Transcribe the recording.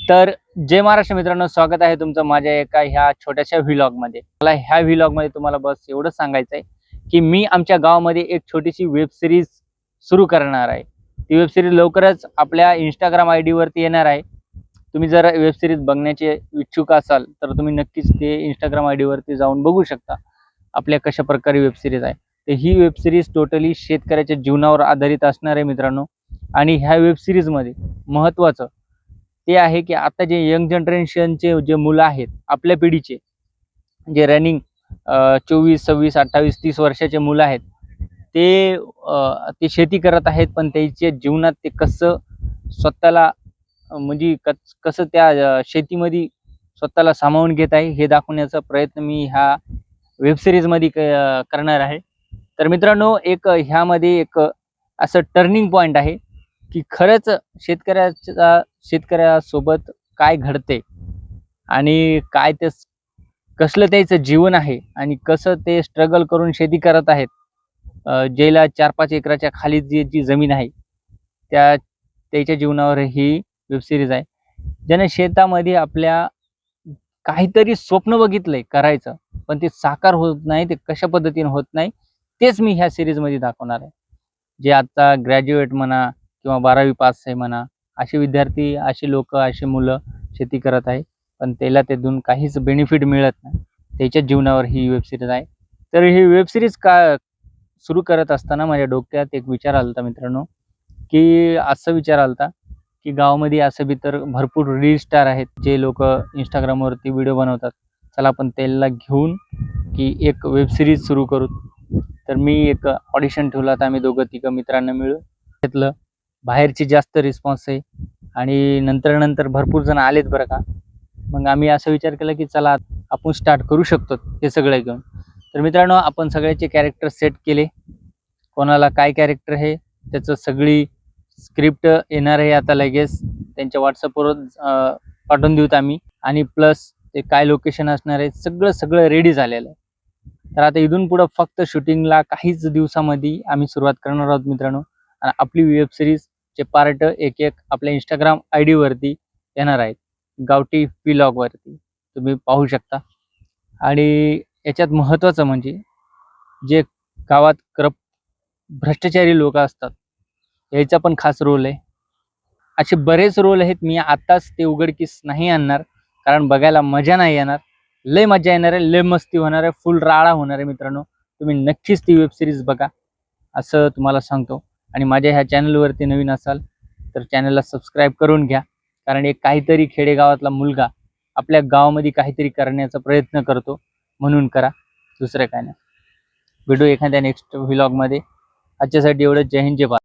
तर जय महाराष्ट्र मित्रांनो, स्वागत आहे तुमचं माझ्या एका ह्या छोट्याशा व्लॉगमध्ये. मला ह्या व्लॉगमध्ये तुम्हाला बस एवढंच सांगायचं आहे की मी आमच्या गावामध्ये एक छोटीशी वेब सिरीज सुरू करणार आहे. ती वेब सिरीज लवकरच आपल्या इंस्टाग्राम आय डीवरती येणार आहे. तुम्ही जर वेब सिरीज बघण्याचे इच्छुक असाल तर तुम्ही नक्कीच ते इंस्टाग्राम आय डीवरती जाऊन बघू शकता आपल्या कशा प्रकारे वेब सिरीज आहे. तर ही वेब सिरीज टोटली शेतकऱ्याच्या जीवनावर आधारित असणार आहे मित्रांनो. आणि ह्या वेब सिरीजमध्ये महत्त्वाचं ते आहे की आता जे यंग जनरेशनचे जे मुलं आहेत आपल्या पिढीचे, जे रनिंग 24, 26, 28, 30 वर्षाचे मुलं आहेत, ते शेती करत आहेत, पण त्यांच्या जीवनात ते कसं स्वतःला म्हणजे कसं त्या शेतीमध्ये स्वतःला सामावून घेत आहे हे दाखवण्याचा प्रयत्न मी ह्या वेब सिरीजमध्ये करणार आहे. तर मित्रांनो, ह्यामध्ये एक असं टर्निंग पॉईंट आहे की खरंच शेतकऱ्यासोबत काय घडते आणि काय ते कसलं त्याचं जीवन आहे आणि कसं ते स्ट्रगल करून शेती करत आहेत. ज्याला 4-5 एकराच्या खाली जी जमीन आहे त्याच्या जीवनावर ही वेब सिरीज आहे. ज्याने शेतामध्ये आपल्या काहीतरी स्वप्न बघितलंय करायचं, पण ते साकार होत नाही, ते कशा पद्धतीने होत नाही तेच मी ह्या सिरीजमध्ये दाखवणार आहे. जे आता ग्रॅज्युएट म्हणा किंवा 12वी पास आहे म्हणा, असे विद्यार्थी, असे लोक, असे मुलं शेती करत आहे, पण त्याला त्यातून काहीच बेनिफिट मिळत नाही. त्याच्या जीवनावर ही वेब सिरीज आहे. तर ही वेब सिरीज का सुरू करत असताना माझ्या डोक्यात एक विचार आला होता मित्रांनो, की असं विचार आला होता की गावामध्ये असं बी तर भरपूर रील स्टार आहेत जे लोक इंस्टाग्रामवरती व्हिडिओ बनवतात. चला आपण त्याला घेऊन की एक वेब सिरीज सुरू करू. तर मी एक ऑडिशन ठेवला होता. आम्ही दोघं तिघं मित्रांना मिळून घेतलं. बाहेरची जास्त रिस्पॉन्स आहे आणि नंतर भरपूर जण आलेत बरं का. मग आम्ही असा विचार केला की चला आपण स्टार्ट करू शकतो हे सगळं घेऊन. तर मित्रांनो, आपण सगळ्याचे कॅरेक्टर सेट केले. कोणाला काय कॅरेक्टर आहे त्याचं सगळी स्क्रिप्ट येणार आहे आता लगेच त्यांच्या व्हॉट्सअपवर पाठवून देऊत आम्ही. आणि प्लस ते काय लोकेशन असणार आहे सगळं रेडी झालेलं आहे. तर आता इथून पुढं फक्त शूटिंगला काहीच दिवसामध्ये आम्ही सुरुवात करणार आहोत मित्रांनो. आणि आपली वेब सिरीजचे पार्ट एक एक आपल्या इंस्टाग्राम आय डीवरती येणार आहेत, गावठी व्लॉगवरती तुम्ही पाहू शकता. आणि याच्यात महत्त्वाचं म्हणजे जे गावात भ्रष्टाचारी लोक असतात याचा पण खास रोल आहे. असे बरेच रोल आहेत. मी आत्ताच ते उघडकीस नाही आणणार, कारण बघायला मजा नाही येणार. लय मजा येणार आहे, लय मस्ती होणार आहे, फुल राडा होणार आहे मित्रांनो. तुम्ही नक्कीच ती वेब सिरीज बघा असं तुम्हाला सांगतो. आणि माझ्या ह्या चॅनलवरती नवीन असाल तर चॅनलला सबस्क्राईब करून घ्या, कारण एक काहीतरी खेडेगावातला मुलगा आपल्या गावामध्ये काहीतरी करण्याचा प्रयत्न करतो म्हणून करा, दुसरं काय नाही. भेटू एखाद्या नेक्स्ट व्लॉगमध्ये. आजच्यासाठी एवढं. जय हिंद, जय भारत.